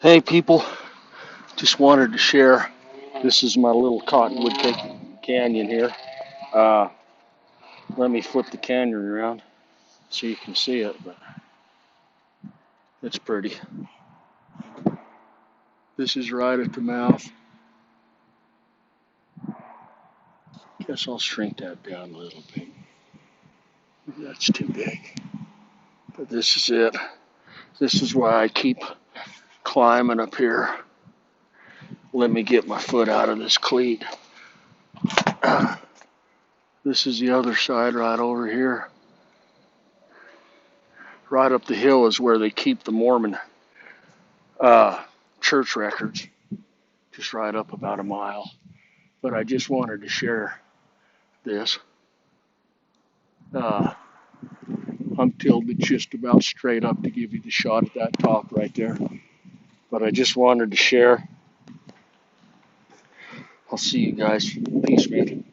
Hey people, just wanted to share. This is my little Cottonwood Canyon here. Uh, Let me flip the canyon around so you can see it, but it's pretty. This is right at the mouth. Guess I'll shrink that down a little bit. That's too big. But this is it. This is why I keep climbing up here. Let me get my foot out of this cleat. This is the other side right over here. Right up the hill is where they keep the Mormon church records, just right up about a mile. But I just wanted to share this. I'm tilted just about straight up to give you the shot at that top right there. But I just wanted to share. I'll see you guys. Peace, man.